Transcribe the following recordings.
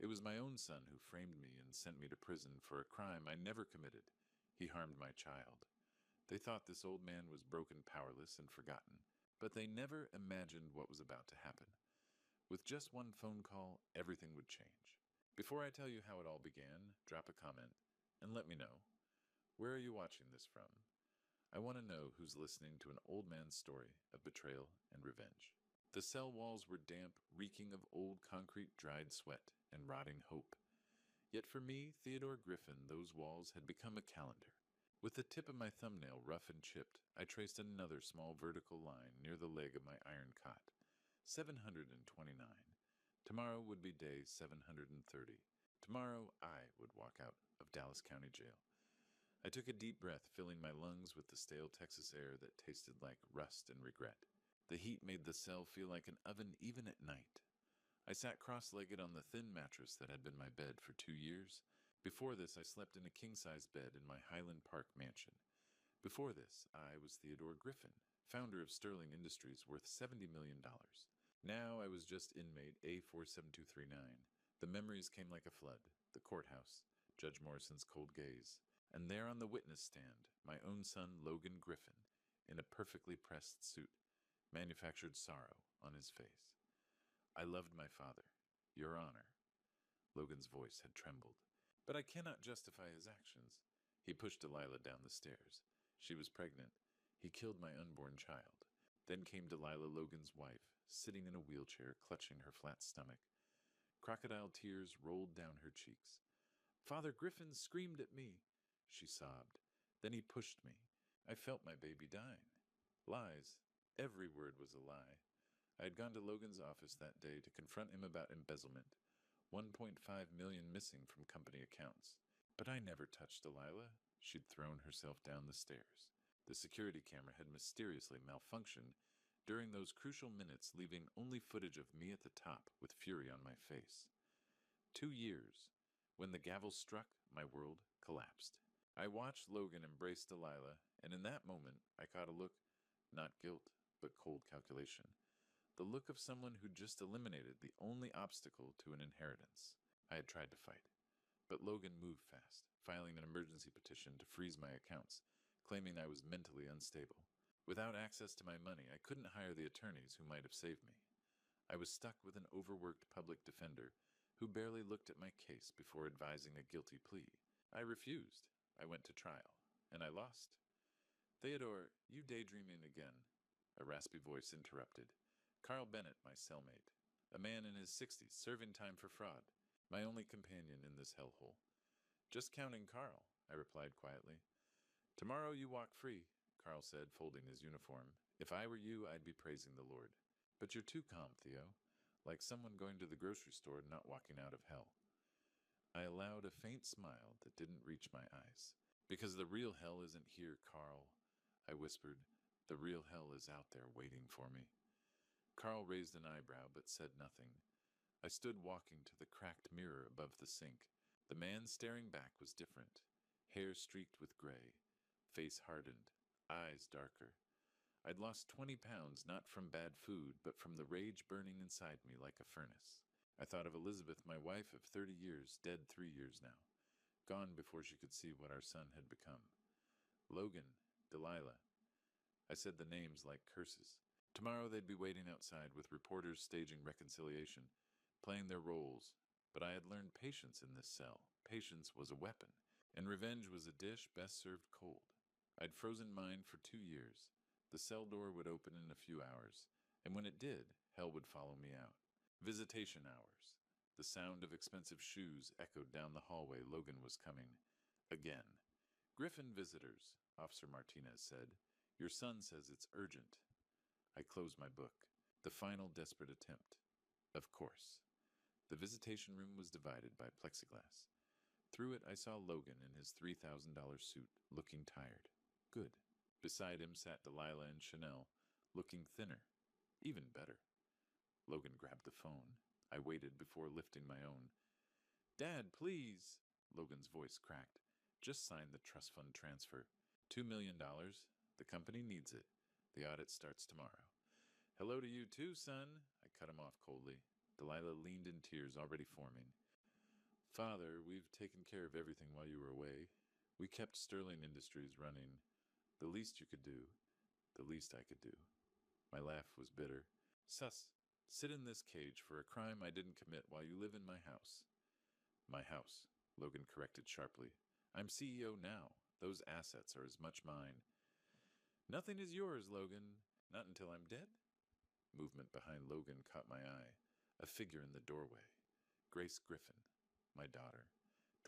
was my own son who framed me and sent me to prison for a crime I never committed. He harmed my child. They thought this old man was broken, powerless, and forgotten, but they never imagined what was about to happen. With just one phone call, everything would change. Before I tell you how it all began, drop a comment and let me know. Where are you watching this from? I want to know who's listening to an old man's story of betrayal and revenge. The cell walls were damp, reeking of old concrete, dried sweat, and rotting hope. Yet for me, Theodore Griffin, those walls had become a calendar. With the tip of my thumbnail rough and chipped, I traced another small vertical line near the leg of my iron cot. 729. Tomorrow would be day 730. Tomorrow I would walk out of Dallas County Jail. I took a deep breath, filling my lungs with the stale Texas air that tasted like rust and regret. The heat made the cell feel like an oven even at night. I sat cross-legged on the thin mattress that had been my bed for 2 years. Before this, I slept in a king-size bed in my Highland Park mansion. Before this, I was Theodore Griffin, founder of Sterling Industries worth $70 million. Now I was just inmate A47239. The memories came like a flood. The courthouse, Judge Morrison's cold gaze. And there on the witness stand, my own son Logan Griffin, in a perfectly pressed suit, manufactured sorrow on his face. I loved my father, Your Honor. Logan's voice had trembled. But I cannot justify his actions. He pushed Delilah down the stairs. She was pregnant. He killed my unborn child. Then came Delilah, Logan's wife, sitting in a wheelchair, clutching her flat stomach. Crocodile tears rolled down her cheeks. Father Griffin screamed at me, she sobbed. Then he pushed me. I felt my baby dying. Lies. Every word was a lie. I had gone to Logan's office that day to confront him about embezzlement. 1.5 million missing from company accounts. But I never touched Delilah. She'd thrown herself down the stairs. The security camera had mysteriously malfunctioned during those crucial minutes, leaving only footage of me at the top with fury on my face. 2 years. When the gavel struck, my world collapsed. I watched Logan embrace Delilah, and in that moment I caught a look, not guilt, but cold calculation. The look of someone who just eliminated the only obstacle to an inheritance. I had tried to fight. But Logan moved fast, filing an emergency petition to freeze my accounts, claiming I was mentally unstable. Without access to my money, I couldn't hire the attorneys who might have saved me. I was stuck with an overworked public defender who barely looked at my case before advising a guilty plea. I refused. I went to trial, and I lost. Theodore, you daydreaming again? A raspy voice interrupted. Carl Bennett, my cellmate. A man in his 60s, serving time for fraud. My only companion in this hellhole. Just counting Carl, I replied quietly. Tomorrow you walk free, Carl said, folding his uniform. If I were you, I'd be praising the Lord. But you're too calm, Theo. Like someone going to the grocery store and not walking out of hell. I allowed a faint smile that didn't reach my eyes. Because the real hell isn't here, Carl, I whispered. The real hell is out there waiting for me. Carl raised an eyebrow but said nothing. I stood walking to the cracked mirror above the sink. The man staring back was different. Hair streaked with gray, face hardened, eyes darker. I'd lost 20 pounds not from bad food, but from the rage burning inside me like a furnace. I thought of Elizabeth, my wife of 30 years, dead 3 years now. Gone before she could see what our son had become. Logan, Delilah. I said the names like curses. Tomorrow they'd be waiting outside with reporters staging reconciliation, playing their roles. But I had learned patience in this cell. Patience was a weapon, and revenge was a dish best served cold. I'd frozen mine for 2 years. The cell door would open in a few hours, and when it did, hell would follow me out. Visitation hours. The sound of expensive shoes echoed down the hallway. Logan was coming. Again. Griffin visitors, Officer Martinez said. Your son says it's urgent. I closed my book. The final desperate attempt. Of course. The visitation room was divided by plexiglass. Through it I saw Logan in his $3,000 suit, looking tired. Good. Beside him sat Delilah and Chanel, looking thinner. Even better. Logan grabbed the phone. I waited before lifting my own. Dad, please! Logan's voice cracked. Just sign the trust fund transfer. $2 million. The company needs it. The audit starts tomorrow. Hello to you too, son. I cut him off coldly. Delilah leaned in tears already forming. Father, we've taken care of everything while you were away. We kept Sterling Industries running. The least you could do, the least I could do. My laugh was bitter. Sus, sit in this cage for a crime I didn't commit while you live in my house. My house, Logan corrected sharply. I'm CEO now. Those assets are as much mine. Nothing is yours, Logan. Not until I'm dead? Movement behind Logan caught my eye. A figure in the doorway. Grace Griffin, my daughter.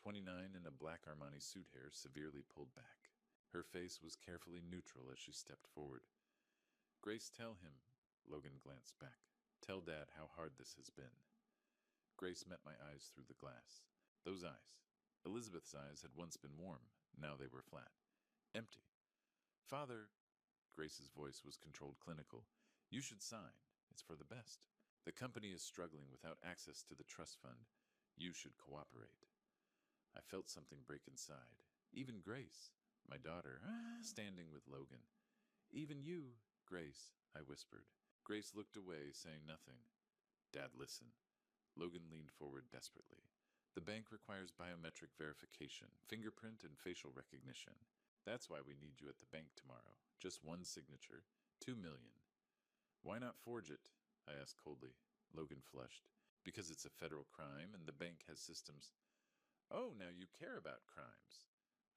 29 in a black Armani suit hair severely pulled back. Her face was carefully neutral as she stepped forward. Grace, tell him, Logan glanced back. Tell Dad how hard this has been. Grace met my eyes through the glass. Those eyes. Elizabeth's eyes had once been warm. Now they were flat. Empty. Father, Grace's voice was controlled clinical. You should sign. It's for the best. The company is struggling without access to the trust fund. You should cooperate. I felt something break inside. Even Grace, my daughter, standing with Logan. Even you, Grace, I whispered. Grace looked away, saying nothing. Dad, listen. Logan leaned forward desperately. The bank requires biometric verification, fingerprint and facial recognition. That's why we need you at the bank tomorrow. Just one signature. 2 million. Why not forge it? I asked coldly. Logan flushed. Because it's a federal crime and the bank has systems. Oh, now you care about crimes.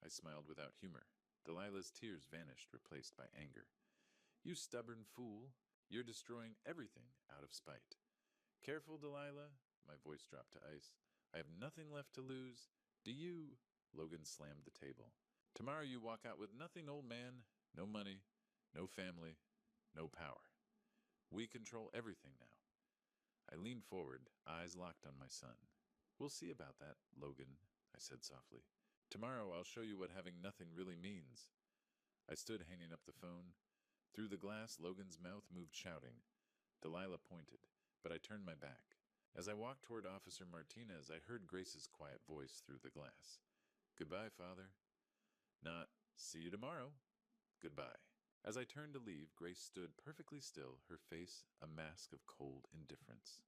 I smiled without humor. Delilah's tears vanished, replaced by anger. You stubborn fool. You're destroying everything out of spite. Careful, Delilah. My voice dropped to ice. I have nothing left to lose. Do you? Logan slammed the table. Tomorrow you walk out with nothing, old man. No money, no family, no power. We control everything now. I leaned forward, eyes locked on my son. We'll see about that, Logan, I said softly. Tomorrow I'll show you what having nothing really means. I stood hanging up the phone. Through the glass, Logan's mouth moved shouting. Delilah pointed, but I turned my back. As I walked toward Officer Martinez, I heard Grace's quiet voice through the glass. Goodbye, Father. Not, see you tomorrow. Goodbye. As I turned to leave, Grace stood perfectly still, her face a mask of cold indifference.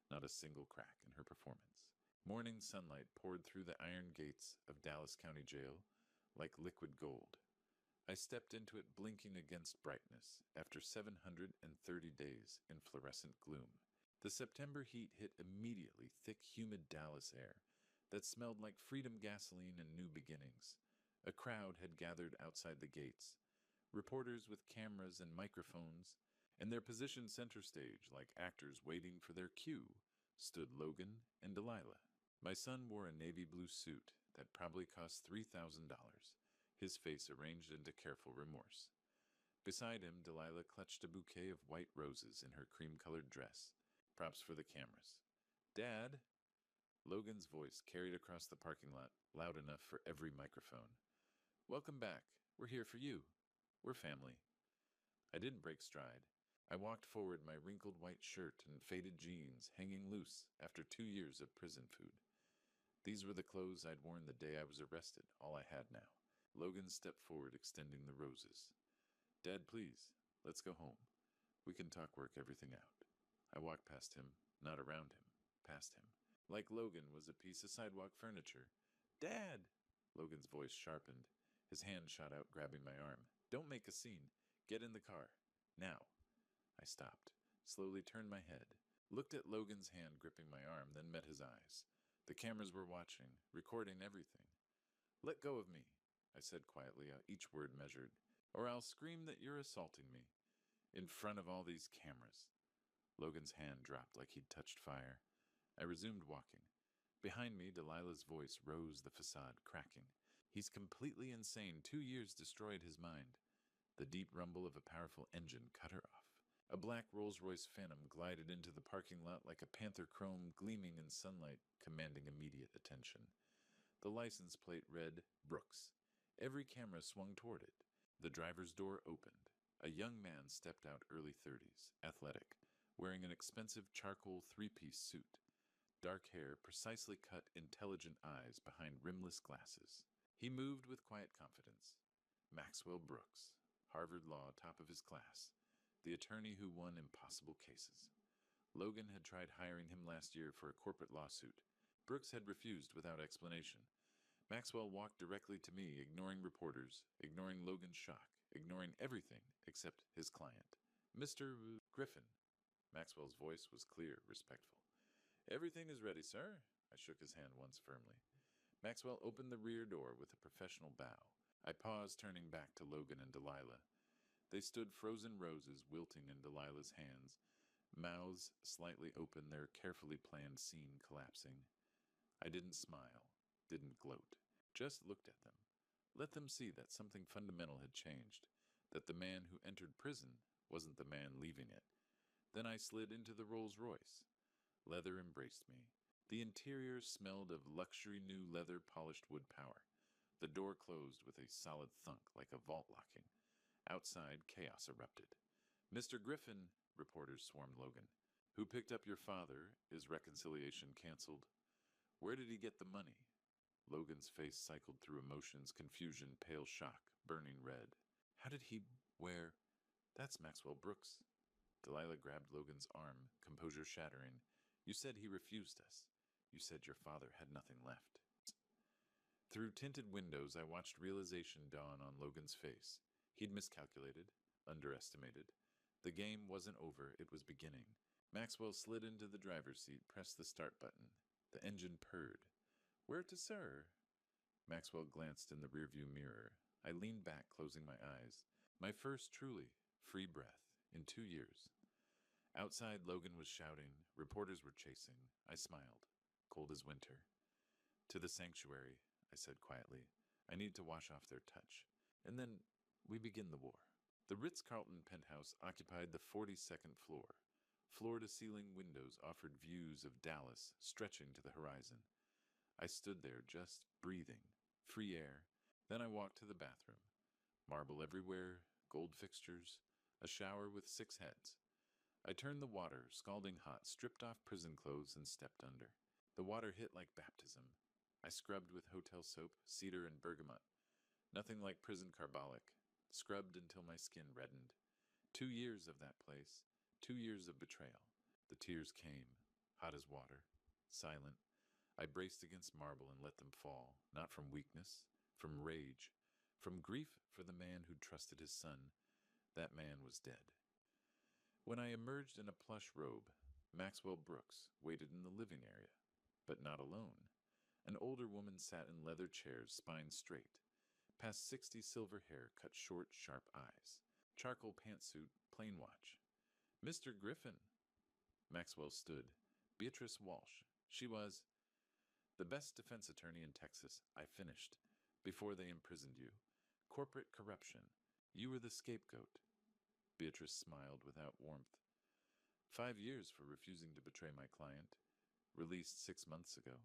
Not a single crack in her performance. Morning sunlight poured through the iron gates of Dallas County Jail like liquid gold. I stepped into it blinking against brightness after 730 days in fluorescent gloom. The September heat hit immediately thick, humid Dallas air that smelled like freedom gasoline and new beginnings. A crowd had gathered outside the gates. Reporters with cameras and microphones, and their position center stage like actors waiting for their cue, stood Logan and Delilah. My son wore a navy blue suit that probably cost $3,000, his face arranged into careful remorse. Beside him, Delilah clutched a bouquet of white roses in her cream-colored dress, props for the cameras. Dad! Logan's voice carried across the parking lot, loud enough for every microphone. Welcome back. We're here for you. We're family. I didn't break stride. I walked forward, my wrinkled white shirt and faded jeans hanging loose after 2 years of prison food. These were the clothes I'd worn the day I was arrested, all I had now. Logan stepped forward, extending the roses. Dad, please, let's go home. We can work everything out. I walked past him, not around him, past him. Like Logan was a piece of sidewalk furniture. Dad! Logan's voice sharpened. His hand shot out, grabbing my arm. Don't make a scene. Get in the car. Now. I stopped, slowly turned my head, looked at Logan's hand gripping my arm, then met his eyes. The cameras were watching, recording everything. Let go of me, I said quietly, each word measured, or I'll scream that you're assaulting me. In front of all these cameras. Logan's hand dropped like he'd touched fire. I resumed walking. Behind me, Delilah's voice rose the facade, cracking. He's completely insane. 2 years destroyed his mind. The deep rumble of a powerful engine cut her off. A black Rolls-Royce Phantom glided into the parking lot like a panther chrome gleaming in sunlight, commanding immediate attention. The license plate read, Brooks. Every camera swung toward it. The driver's door opened. A young man stepped out, early 30s, athletic, wearing an expensive charcoal 3-piece suit. Dark hair, precisely cut, intelligent eyes behind rimless glasses. He moved with quiet confidence. Maxwell Brooks, Harvard Law, top of his class, the attorney who won impossible cases. Logan had tried hiring him last year for a corporate lawsuit, Brooks had refused without explanation. Maxwell walked directly to me, ignoring reporters, ignoring Logan's shock, ignoring everything except his client. Mr. Griffin. Maxwell's voice was clear, respectful. Everything is ready, sir. I shook his hand once firmly. Maxwell opened the rear door with a professional bow. I paused, turning back to Logan and Delilah. They stood frozen roses wilting in Delilah's hands, mouths slightly open, their carefully planned scene collapsing. I didn't smile, didn't gloat, just looked at them. Let them see that something fundamental had changed, that the man who entered prison wasn't the man leaving it. Then I slid into the Rolls-Royce. Leather embraced me. The interior smelled of luxury new leather-polished wood power. The door closed with a solid thunk like a vault locking. Outside, chaos erupted. Mr. Griffin, reporters swarmed Logan. Who picked up your father? Is reconciliation canceled? Where did he get the money? Logan's face cycled through emotions, confusion, pale shock, burning red. How did he... Where... That's Maxwell Brooks. Delilah grabbed Logan's arm, composure shattering. You said he refused us. You said your father had nothing left. Through tinted windows, I watched realization dawn on Logan's face. He'd miscalculated, underestimated. The game wasn't over, it was beginning. Maxwell slid into the driver's seat, pressed the start button. The engine purred. Where to, sir? Maxwell glanced in the rearview mirror. I leaned back, closing my eyes. My first truly free breath in 2 years. Outside, Logan was shouting. Reporters were chasing. I smiled, cold as winter. To the sanctuary, I said quietly. I need to wash off their touch. And then we begin the war. The Ritz-Carlton penthouse occupied the 42nd floor. Floor-to-ceiling windows offered views of Dallas stretching to the horizon. I stood there, just breathing, free air. Then I walked to the bathroom. Marble everywhere, gold fixtures, a shower with 6 heads. I turned the water, scalding hot, stripped off prison clothes, and stepped under. The water hit like baptism. I scrubbed with hotel soap, cedar, and bergamot. Nothing like prison carbolic. Scrubbed until my skin reddened. 2 years of that place. 2 years of betrayal. The tears came, hot as water, silent. I braced against marble and let them fall, not from weakness, from rage, from grief for the man who'd trusted his son. That man was dead. When I emerged in a plush robe, Maxwell Brooks waited in the living area, but not alone. An older woman sat in leather chairs, spine straight. Past 60, silver hair, cut short, sharp eyes. Charcoal pantsuit, plain watch. Mr. Griffin. Maxwell stood. Beatrice Walsh. She was the best defense attorney in Texas. I finished. Before they imprisoned you. Corporate corruption. You were the scapegoat. Beatrice smiled without warmth. 5 years for refusing to betray my client. Released 6 months ago.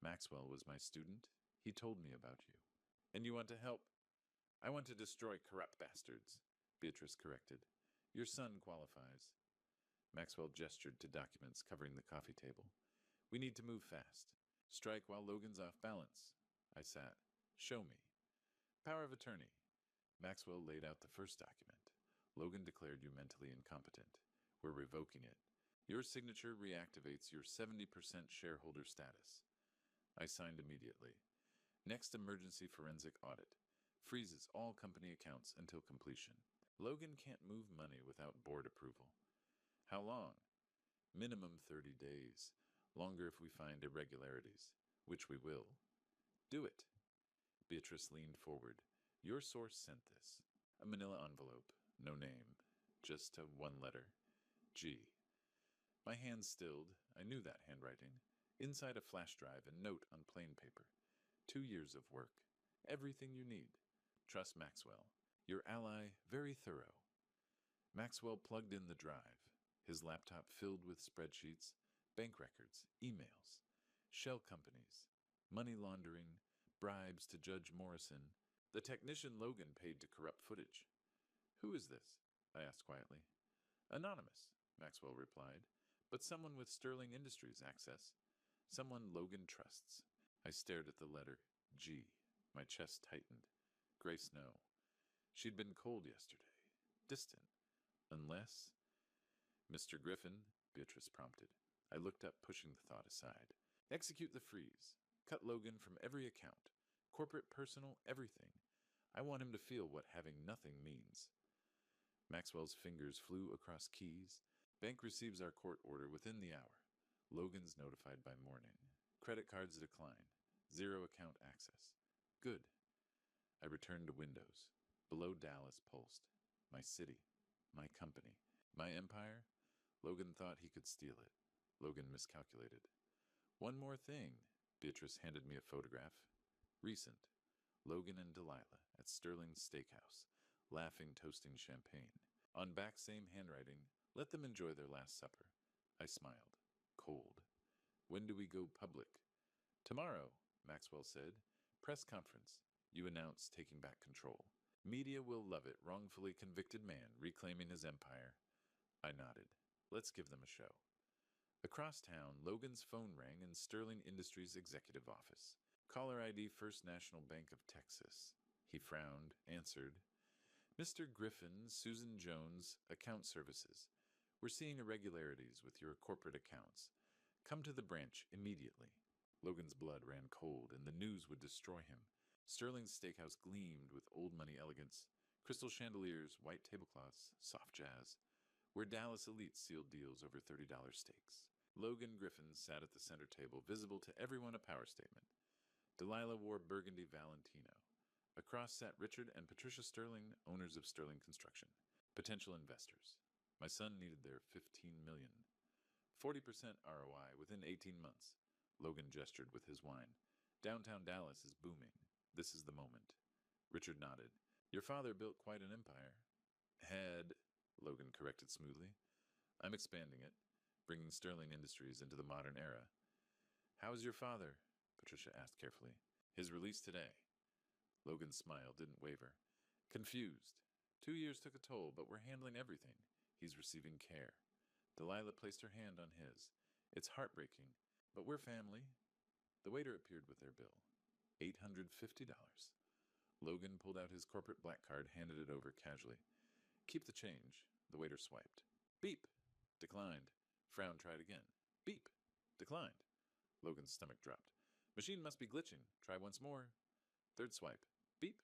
Maxwell was my student. He told me about you. And you want to help? I want to destroy corrupt bastards, Beatrice corrected. Your son qualifies. Maxwell gestured to documents covering the coffee table. We need to move fast. Strike while Logan's off balance. I sat. Show me. Power of attorney. Maxwell laid out the first document. Logan declared you mentally incompetent. We're revoking it. Your signature reactivates your 70% shareholder status. I signed immediately. Next emergency forensic audit. Freezes all company accounts until completion. Logan can't move money without board approval. How long? Minimum 30 days. Longer if we find irregularities, which we will. Do it. Beatrice leaned forward. Your source sent this. A manila envelope. No name. Just a 1 letter. G. My hand stilled. I knew that handwriting. Inside a flash drive, a note on plain paper. 2 years of work. Everything you need. Trust Maxwell. Your ally, very thorough. Maxwell plugged in the drive. His laptop filled with spreadsheets, bank records, emails, shell companies, money laundering, bribes to Judge Morrison. The technician Logan paid to corrupt footage. Who is this? I asked quietly. Anonymous, Maxwell replied, but someone with Sterling Industries access. Someone Logan trusts. I stared at the letter G. My chest tightened. Gray snow. She'd been cold yesterday. Distant. Unless... Mr. Griffin, Beatrice prompted. I looked up, pushing the thought aside. Execute the freeze. Cut Logan from every account. Corporate, personal, everything. I want him to feel what having nothing means. Maxwell's fingers flew across keys. Bank receives our court order within the hour. Logan's notified by morning. Credit cards decline. Zero account access. Good. I returned to Windows. Below Dallas pulsed. My city. My company. My empire? Logan thought he could steal it. Logan miscalculated. One more thing. Beatrice handed me a photograph. Recent. Logan and Delilah at Sterling's Steakhouse, laughing, toasting champagne. On back, same handwriting. Let them enjoy their last supper. I smiled. Cold. When do we go public? Tomorrow, Maxwell said. Press conference. You announce taking back control. Media will love it. Wrongfully convicted man reclaiming his empire. I nodded. Let's give them a show. Across town, Logan's phone rang in Sterling Industries' executive office. Caller ID First National Bank of Texas. He frowned, answered. Mr. Griffin, Susan Jones, Account Services. We're seeing irregularities with your corporate accounts. Come to the branch immediately. Logan's blood ran cold, and the news would destroy him. Sterling's Steakhouse gleamed with old money elegance. Crystal chandeliers, white tablecloths, soft jazz. Where Dallas elites sealed deals over $30 steaks. Logan Griffin sat at the center table, visible to everyone a power statement. Delilah wore burgundy Valentino. Across sat Richard and Patricia Sterling, owners of Sterling Construction. Potential investors. My son needed their $15 million. 40% ROI within 18 months. Logan gestured with his wine. Downtown Dallas is booming. This is the moment. Richard nodded. Your father built quite an empire. Had, Logan corrected smoothly. I'm expanding it, bringing Sterling Industries into the modern era. How is your father? Patricia asked carefully. His release today. Logan's smile didn't waver. Confused. 2 years took a toll, but we're handling everything. He's receiving care. Delilah placed her hand on his. It's heartbreaking, but we're family. The waiter appeared with their bill. $850. Logan pulled out his corporate black card, handed it over casually. Keep the change. The waiter swiped. Beep. Declined. Frown tried again. Beep. Declined. Logan's stomach dropped. Machine must be glitching. Try once more. Third swipe. Beep.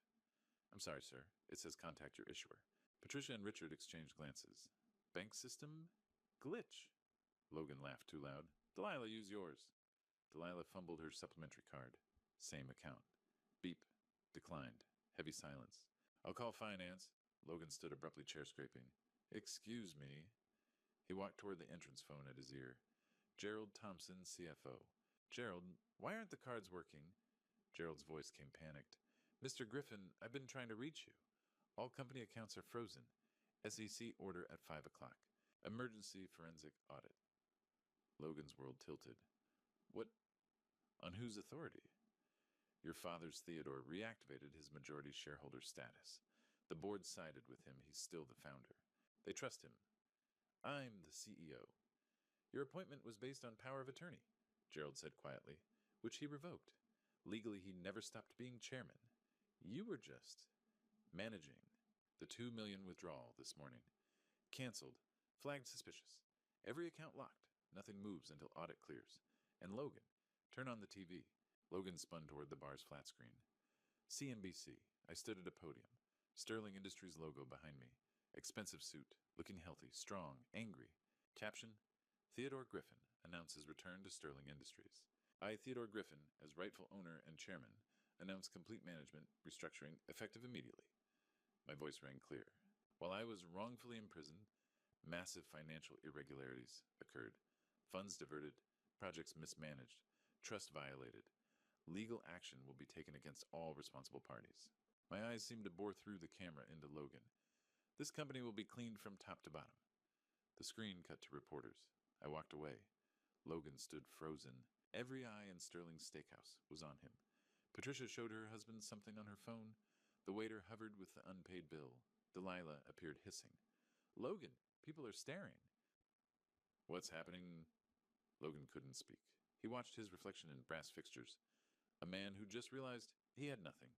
I'm sorry, sir. It says contact your issuer. Patricia and Richard exchanged glances. Bank system? Glitch. Logan laughed too loud. Delilah, use yours. Delilah fumbled her supplementary card. Same account. Beep. Declined. Heavy silence. I'll call finance. Logan stood abruptly, chair scraping. Excuse me. He walked toward the entrance phone at his ear. Gerald Thompson, CFO. Gerald, why aren't the cards working? Gerald's voice came panicked. Mr. Griffin, I've been trying to reach you. All company accounts are frozen. SEC order at 5 o'clock. Emergency forensic audit. Logan's world tilted. What? On whose authority? Your father's Theodore reactivated his majority shareholder status. The board sided with him. He's still the founder. They trust him. I'm the CEO. Your appointment was based on power of attorney, Gerald said quietly, which he revoked. Legally, he never stopped being chairman. You were just managing. The $2 million withdrawal this morning. Cancelled. Flagged suspicious. Every account locked. Nothing moves until audit clears. And Logan. Turn on the TV. Logan spun toward the bar's flat screen. CNBC. I stood at a podium. Sterling Industries logo behind me. Expensive suit. Looking healthy. Strong. Angry. Caption. Theodore Griffin announces return to Sterling Industries. I, Theodore Griffin, as rightful owner and chairman, announce complete management restructuring effective immediately. My voice rang clear. While I was wrongfully imprisoned, massive financial irregularities occurred. Funds diverted, projects mismanaged, trust violated. Legal action will be taken against all responsible parties. My eyes seemed to bore through the camera into Logan. This company will be cleaned from top to bottom. The screen cut to reporters. I walked away. Logan stood frozen. Every eye in Sterling's Steakhouse was on him. Patricia showed her husband something on her phone. The waiter hovered with the unpaid bill. Delilah appeared hissing. Logan, people are staring. What's happening? Logan couldn't speak. He watched his reflection in brass fixtures. A man who just realized he had nothing.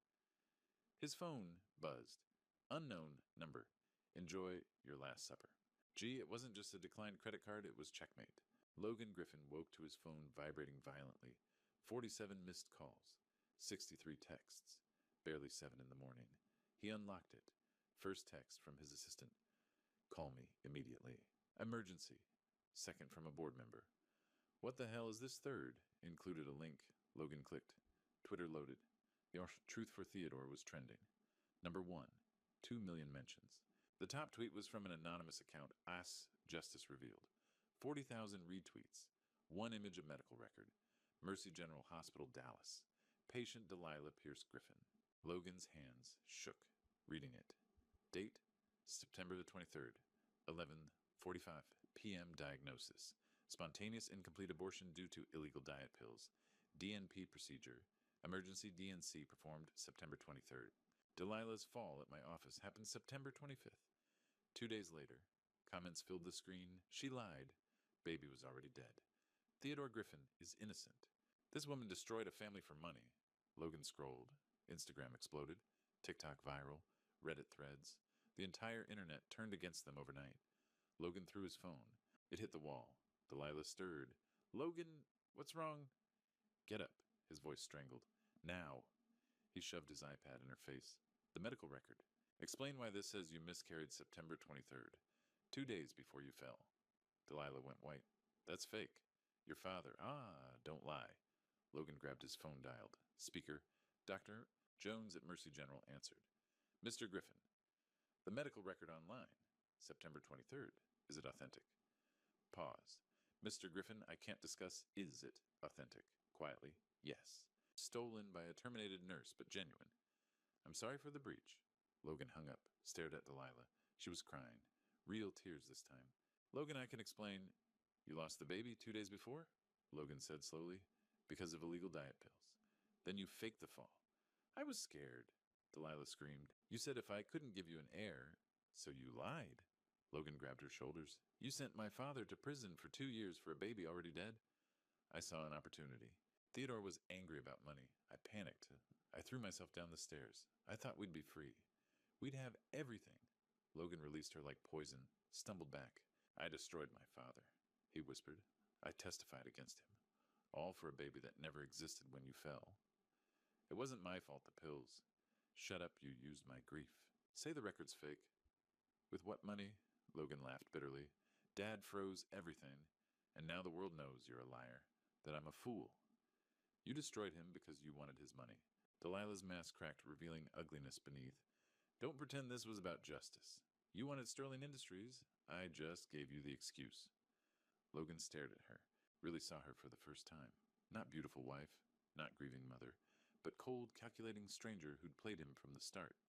His phone buzzed. Unknown number. Enjoy your last supper. Gee, it wasn't just a declined credit card, it was checkmate. Logan Griffin woke to his phone vibrating violently. 47 missed calls. 63 texts. Barely 7 in the morning. He unlocked it. First text from his assistant. Call me immediately. Emergency. Second from a board member. What the hell is this third? Included a link. Logan clicked. Twitter loaded. The Truth for Theodore was trending. Number 1. 2 million mentions. The top tweet was from an anonymous account, Ass Justice Revealed. 40,000 retweets. One image of medical record. Mercy General Hospital, Dallas. Patient Delilah Pierce Griffin. Logan's hands shook, reading it. Date, September the 23rd, 11:45 p.m. Diagnosis. Spontaneous incomplete abortion due to illegal diet pills. DNP procedure. Emergency DNC performed September 23rd. Delilah's fall at my office happened September 25th. 2 days later. Comments filled the screen. She lied. Baby was already dead. Theodore Griffin is innocent. This woman destroyed a family for money. Logan scrolled. Instagram exploded. TikTok viral. Reddit threads. The entire internet turned against them overnight. Logan threw his phone. It hit the wall. Delilah stirred. Logan, what's wrong? Get up. His voice strangled. Now. He shoved his iPad in her face. The medical record. Explain why this says you miscarried September 23rd. 2 days before you fell. Delilah went white. That's fake. Your father. Don't lie. Logan grabbed his phone dialed. Speaker. Dr. Jones at Mercy General answered. Mr. Griffin. The medical record online. September 23rd. Is it authentic? Pause. Mr. Griffin, I can't discuss is it authentic. Quietly. Yes. Stolen by a terminated nurse, but genuine. I'm sorry for the breach. Logan hung up, stared at Delilah. She was crying. Real tears this time. Logan, I can explain. You lost the baby 2 days before? Logan said slowly. Because of illegal diet pills. Then you faked the fall. I was scared. Delilah screamed. You said if I couldn't give you an heir, so you lied. Logan grabbed her shoulders. You sent my father to prison for 2 years for a baby already dead. I saw an opportunity. Theodore was angry about money. I panicked. I threw myself down the stairs. I thought we'd be free. We'd have everything. Logan released her like poison, stumbled back. I destroyed my father, he whispered. I testified against him. All for a baby that never existed when you fell. It wasn't my fault, the pills. Shut up, you used my grief. Say the record's fake. With what money? Logan laughed bitterly. Dad froze everything, and now the world knows you're a liar, that I'm a fool. You destroyed him because you wanted his money. Delilah's mask cracked, revealing ugliness beneath. Don't pretend this was about justice. You wanted Sterling Industries. I just gave you the excuse. Logan stared at her, really saw her for the first time. Not beautiful wife, not grieving mother, but cold, calculating stranger who'd played him from the start.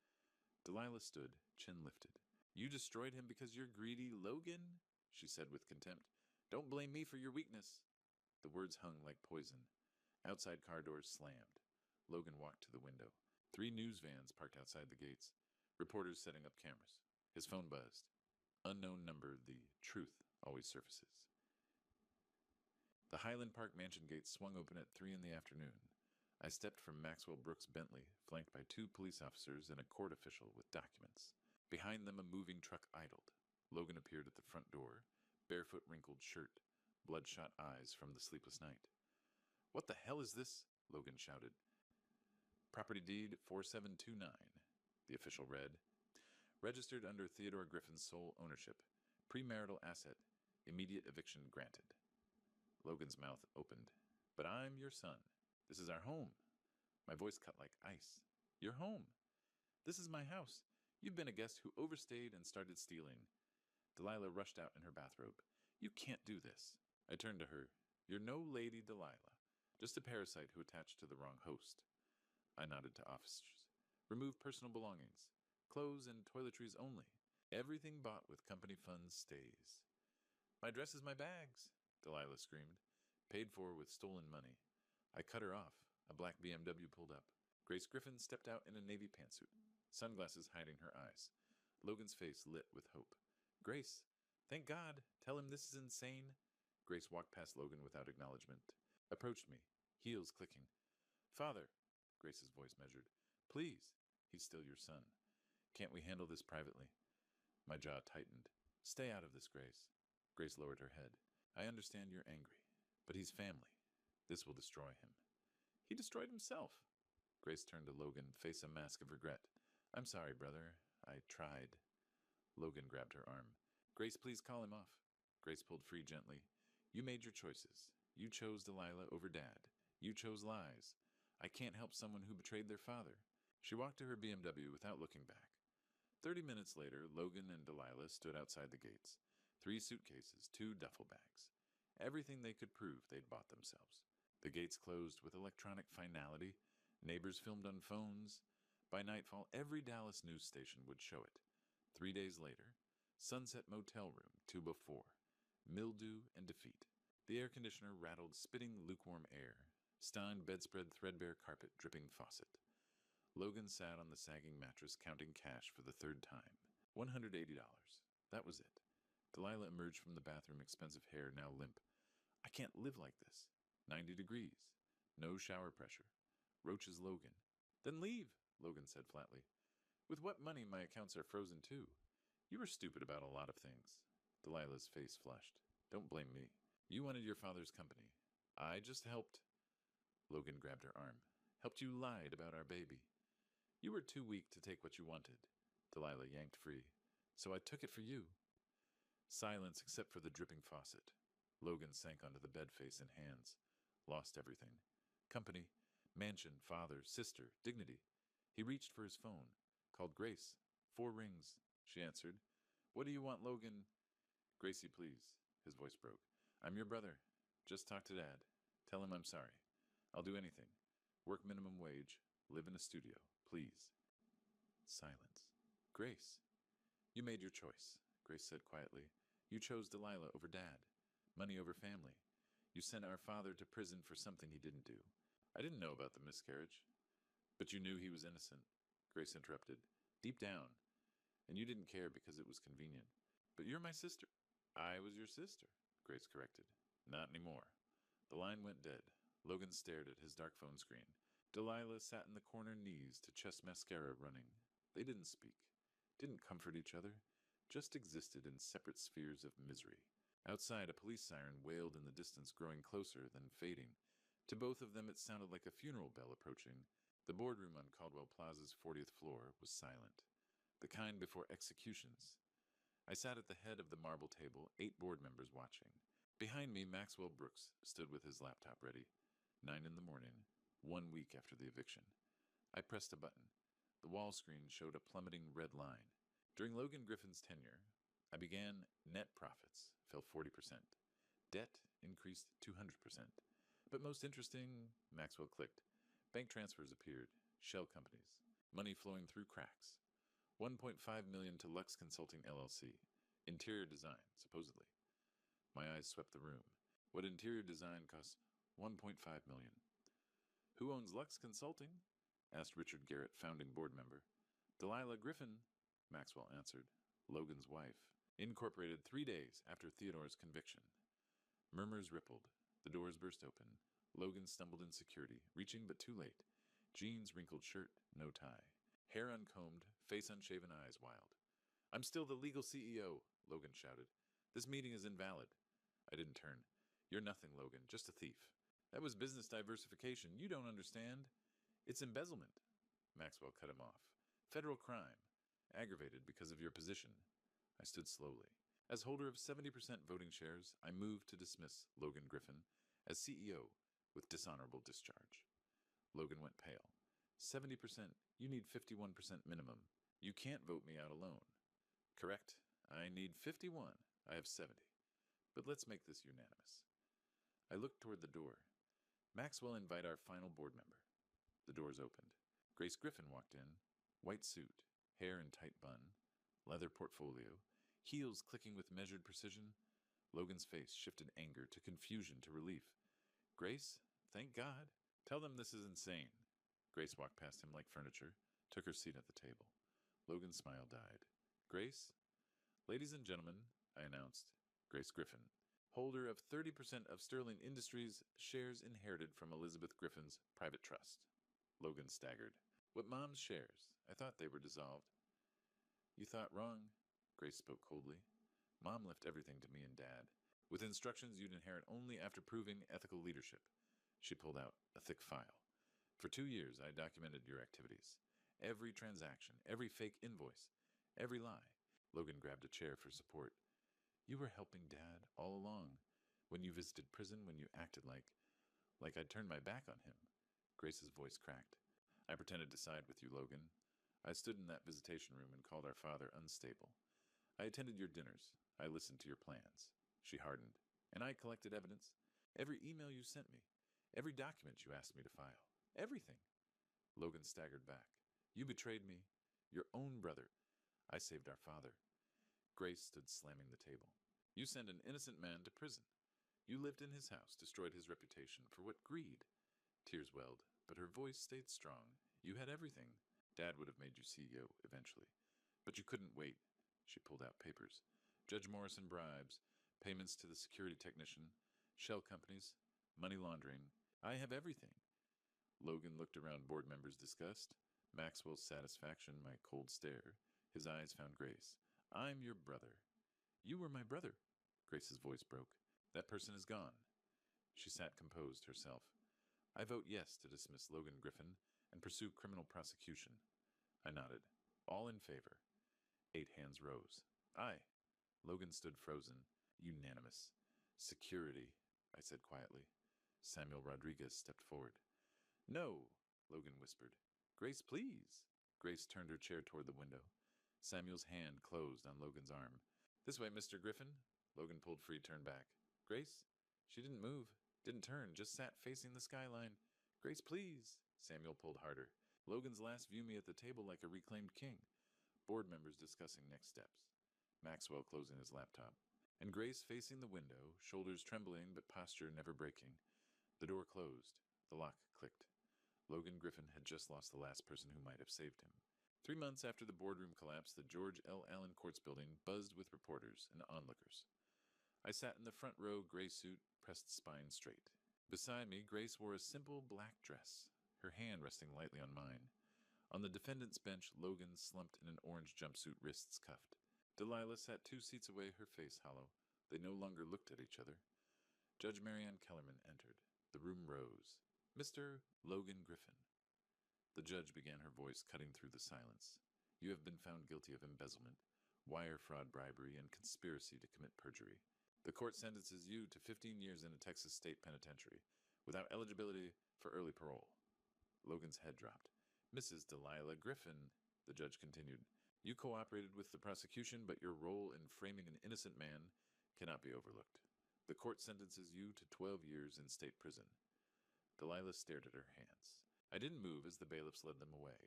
Delilah stood, chin lifted. You destroyed him because you're greedy, Logan? She said with contempt. Don't blame me for your weakness. The words hung like poison. Outside car doors slammed. Logan walked to the window. 3 news vans parked outside the gates. Reporters setting up cameras. His phone buzzed. Unknown number, the truth always surfaces. The Highland Park mansion gates swung open at 3 in the afternoon. I stepped from Maxwell Brooks' Bentley, flanked by 2 police officers and a court official with documents. Behind them, a moving truck idled. Logan appeared at the front door, barefoot wrinkled shirt, bloodshot eyes from the sleepless night. What the hell is this? Logan shouted. Property deed 4729, the official read. Registered under Theodore Griffin's sole ownership. Premarital asset. Immediate eviction granted. Logan's mouth opened. But I'm your son. This is our home. My voice cut like ice. Your home. This is my house. You've been a guest who overstayed and started stealing. Delilah rushed out in her bathrobe. You can't do this. I turned to her. You're no Lady Delilah. Just a parasite who attached to the wrong host. I nodded to officers. Remove personal belongings. Clothes and toiletries only. Everything bought with company funds stays. My dress is my bags, Delilah screamed. Paid for with stolen money. I cut her off. A black BMW pulled up. Grace Griffin stepped out in a navy pantsuit, sunglasses hiding her eyes. Logan's face lit with hope. Grace, thank God. Tell him this is insane. Grace walked past Logan without acknowledgement. Approached me, heels clicking. Father, Grace's voice measured. Please, he's still your son. Can't we handle this privately? My jaw tightened. Stay out of this, Grace. Grace lowered her head. I understand you're angry, but he's family. This will destroy him. He destroyed himself. Grace turned to Logan, face a mask of regret. I'm sorry, brother. I tried. Logan grabbed her arm. Grace, please call him off. Grace pulled free gently. You made your choices. You chose Delilah over Dad. You chose lies. I can't help someone who betrayed their father. She walked to her BMW without looking back. 30 minutes later, Logan and Delilah stood outside the gates. 3 suitcases, 2 duffel bags. Everything they could prove they'd bought themselves. The gates closed with electronic finality. Neighbors filmed on phones. By nightfall, every Dallas news station would show it. 3 days later, Sunset Motel Room, 204. Mildew and defeat. The air conditioner rattled spitting lukewarm air. Stein bedspread threadbare carpet dripping faucet. Logan sat on the sagging mattress counting cash for the 3rd time. $180. That was it. Delilah emerged from the bathroom, expensive hair now limp. I can't live like this. 90 degrees. No shower pressure. Roach's Logan. Then leave, Logan said flatly. With what money, my accounts are frozen too. You were stupid about a lot of things. Delilah's face flushed. Don't blame me. You wanted your father's company. I just helped. Logan grabbed her arm. Helped you lie about our baby. You were too weak to take what you wanted. Delilah yanked free. So I took it for you. Silence except for the dripping faucet. Logan sank onto the bed, face in hands. Lost everything. Company, mansion, father, sister, dignity. He reached for his phone. Called Grace. 4 rings. She answered. What do you want, Logan? Gracie, please. His voice broke. I'm your brother. Just talk to Dad. Tell him I'm sorry. I'll do anything. Work minimum wage. Live in a studio. Please. Silence. Grace. You made your choice, Grace said quietly. You chose Delilah over Dad. Money over family. You sent our father to prison for something he didn't do. I didn't know about the miscarriage. But you knew he was innocent, Grace interrupted. Deep down. And you didn't care because it was convenient. But you're my sister. I was your sister, Grace corrected. Not anymore. The line went dead. Logan stared at his dark phone screen. Delilah sat in the corner, knees to chest mascara running. They didn't speak. Didn't comfort each other. Just existed in separate spheres of misery. Outside, a police siren wailed in the distance, growing closer, then fading. To both of them, it sounded like a funeral bell approaching. The boardroom on Caldwell Plaza's 40th floor was silent. The kind before executions. I sat at the head of the marble table, 8 board members watching. Behind me, Maxwell Brooks stood with his laptop ready. 9 in the morning, 1 week after the eviction. I pressed a button. The wall screen showed a plummeting red line. During Logan Griffin's tenure, I began net profits fell 40%. Debt increased 200%. But most interesting, Maxwell clicked. Bank transfers appeared. Shell companies. Money flowing through cracks. $1.5 million to Lux Consulting LLC. Interior design, supposedly. My eyes swept the room. What interior design costs $1.5 million. Who owns Lux Consulting? Asked Richard Garrett, founding board member. Delilah Griffin, Maxwell answered. Logan's wife. Incorporated 3 days after Theodore's conviction. Murmurs rippled. The doors burst open. Logan stumbled in security, reaching but too late. Jeans, wrinkled shirt, no tie. Hair uncombed, face unshaven, eyes wild. I'm still the legal CEO, Logan shouted. This meeting is invalid. I didn't turn. You're nothing, Logan, just a thief. That was business diversification. You don't understand. It's embezzlement. Maxwell cut him off. Federal crime. Aggravated because of your position. I stood slowly. As holder of 70% voting shares, I moved to dismiss Logan Griffin as CEO with dishonorable discharge. Logan went pale. 70%. You need 51% minimum. You can't vote me out alone. Correct. I need 51. I have 70. But let's make this unanimous. I looked toward the door. Maxwell, invite our final board member. The doors opened. Grace Griffin walked in. White suit, hair in tight bun, leather portfolio, heels clicking with measured precision. Logan's face shifted anger to confusion to relief. Grace, thank God. Tell them this is insane. Grace walked past him like furniture, took her seat at the table. Logan's smile died. Grace? Ladies and gentlemen, I announced, Grace Griffin, holder of 30% of Sterling Industries shares inherited from Elizabeth Griffin's private trust. Logan staggered. What Mom's shares? I thought they were dissolved. You thought wrong, Grace spoke coldly. Mom left everything to me and Dad. with instructions you'd inherit only after proving ethical leadership. She pulled out a thick file. For 2 years, I documented your activities. Every transaction, every fake invoice, every lie. Logan grabbed a chair for support. You were helping Dad all along. When you visited prison, when you acted like I'd turned my back on him. Grace's voice cracked. I pretended to side with you, Logan. I stood in that visitation room and called our father unstable. I attended your dinners. I listened to your plans. She hardened. And I collected evidence. Every email you sent me. Every document you asked me to file. Everything. Logan staggered back. You betrayed me. Your own brother. I saved our father. Grace stood slamming the table. You sent an innocent man to prison. You lived in his house, destroyed his reputation. For what? Greed. Tears welled, but her voice stayed strong. You had everything. Dad would have made you CEO eventually. But you couldn't wait. She pulled out papers. Judge Morrison bribes, payments to the security technician, shell companies, money laundering. I have everything. Logan looked around board members' disgust. Maxwell's satisfaction, my cold stare. His eyes found Grace. I'm your brother. You were my brother. Grace's voice broke. That person is gone. She sat composed herself. I vote yes to dismiss Logan Griffin and pursue criminal prosecution. I nodded. All in favor. 8 hands rose. Aye. Logan stood frozen. Unanimous. Security, I said quietly. Samuel Rodriguez stepped forward. No, Logan whispered. Grace, please. Grace turned her chair toward the window. Samuel's hand closed on Logan's arm. This way, Mr. Griffin. Logan pulled free, turned back. Grace? She didn't move, didn't turn, just sat facing the skyline. Grace, please. Samuel pulled harder. Logan's last view me at the table like a reclaimed king. Board members discussing next steps. Maxwell closing his laptop. And Grace facing the window, shoulders trembling but posture never breaking. The door closed. The lock clicked. Logan Griffin had just lost the last person who might have saved him. 3 months after the boardroom collapse, the George L. Allen Courts building buzzed with reporters and onlookers. I sat in the front row, gray suit, pressed spine straight. Beside me, Grace wore a simple black dress, her hand resting lightly on mine. On the defendant's bench, Logan slumped in an orange jumpsuit, wrists cuffed. Delilah sat 2 seats away, her face hollow. They no longer looked at each other. Judge Marianne Kellerman entered. The room rose. Mr. Logan Griffin. The judge began, her voice cutting through the silence. You have been found guilty of embezzlement, wire fraud, bribery, and conspiracy to commit perjury. The court sentences you to 15 years in a Texas state penitentiary, without eligibility for early parole. Logan's head dropped. Mrs. Delilah Griffin, the judge continued, you cooperated with the prosecution, but your role in framing an innocent man cannot be overlooked. The court sentences you to 12 years in state prison. Delilah stared at her hands. I didn't move as the bailiffs led them away.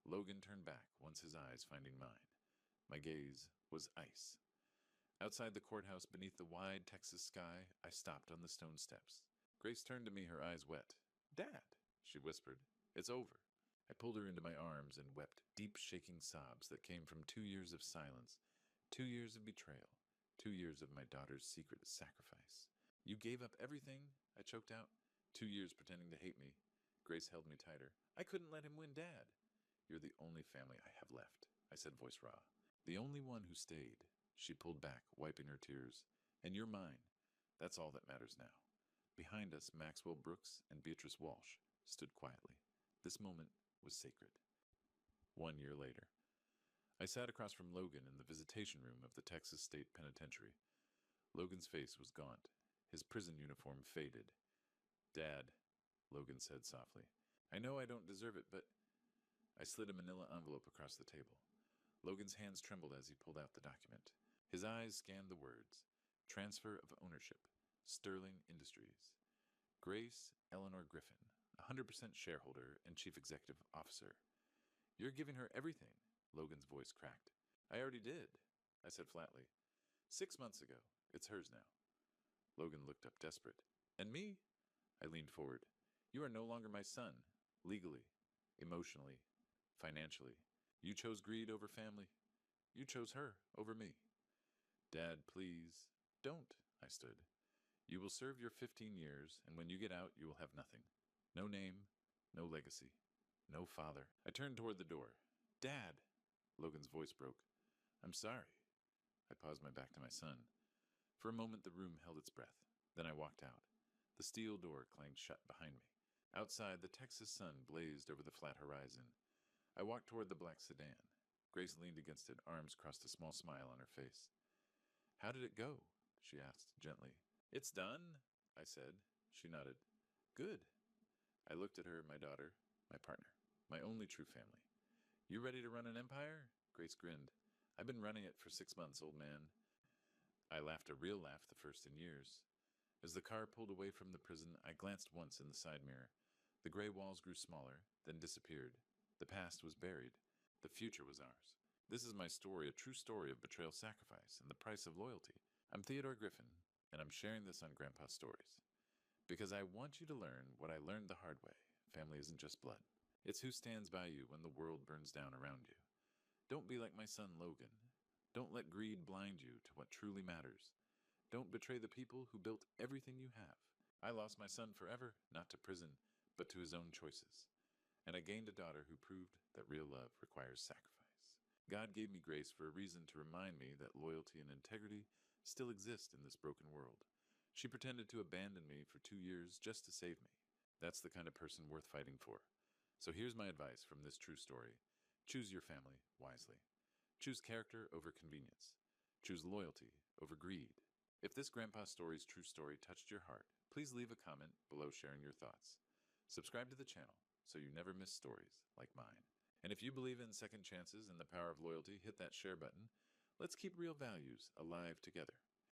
Logan turned back, once his eyes finding mine. My gaze was ice. Outside the courthouse, beneath the wide Texas sky, I stopped on the stone steps. Grace turned to me, her eyes wet. Dad, she whispered, it's over. I pulled her into my arms and wept deep, shaking sobs that came from 2 years of silence, 2 years of betrayal, 2 years of my daughter's secret sacrifice. You gave up everything, I choked out. 2 years pretending to hate me. Grace held me tighter. I couldn't let him win, Dad. You're the only family I have left, I said, voice raw. The only one who stayed. She pulled back, wiping her tears. And you're mine. That's all that matters now. Behind us, Maxwell Brooks and Beatrice Walsh stood quietly. This moment was sacred. 1 year later. I sat across from Logan in the visitation room of the Texas State Penitentiary. Logan's face was gaunt. His prison uniform faded. Dad, Logan said softly. I know I don't deserve it, but... I slid a manila envelope across the table. Logan's hands trembled as he pulled out the document. His eyes scanned the words. Transfer of ownership. Sterling Industries. Grace Eleanor Griffin, 100% shareholder and chief executive officer. You're giving her everything, Logan's voice cracked. I already did, I said flatly. 6 months ago. It's hers now. Logan looked up desperate. And me? I leaned forward. You are no longer my son, legally, emotionally, financially. You chose greed over family. You chose her over me. Dad, please. Don't, I stood. You will serve your 15 years, and when you get out, you will have nothing. No name, no legacy, no father. I turned toward the door. Dad! Logan's voice broke. I'm sorry. I paused my back to my son. For a moment, the room held its breath. Then I walked out. The steel door clanged shut behind me. Outside, the Texas sun blazed over the flat horizon. I walked toward the black sedan. Grace leaned against it, arms crossed, a small smile on her face. "How did it go?" she asked gently. "It's done," I said. She nodded. "Good." I looked at her, my daughter, my partner, my only true family. "You ready to run an empire?" Grace grinned. "I've been running it for 6 months, old man." I laughed a real laugh, the first in years. As the car pulled away from the prison, I glanced once in the side mirror. The gray walls grew smaller, then disappeared. The past was buried. The future was ours. This is my story, a true story of betrayal, sacrifice, and the price of loyalty. I'm Theodore Griffin, and I'm sharing this on Grandpa Stories. Because I want you to learn what I learned the hard way. Family isn't just blood. It's who stands by you when the world burns down around you. Don't be like my son Logan. Don't let greed blind you to what truly matters. Don't betray the people who built everything you have. I lost my son forever, not to prison, but to his own choices. And I gained a daughter who proved that real love requires sacrifice. God gave me Grace for a reason to remind me that loyalty and integrity still exist in this broken world. She pretended to abandon me for 2 years just to save me. That's the kind of person worth fighting for. So here's my advice from this true story. Choose your family wisely. Choose character over convenience. Choose loyalty over greed. If this Grandpa Stories true story touched your heart, please leave a comment below sharing your thoughts. Subscribe to the channel so you never miss stories like mine. And if you believe in second chances and the power of loyalty, hit that share button. Let's keep real values alive together.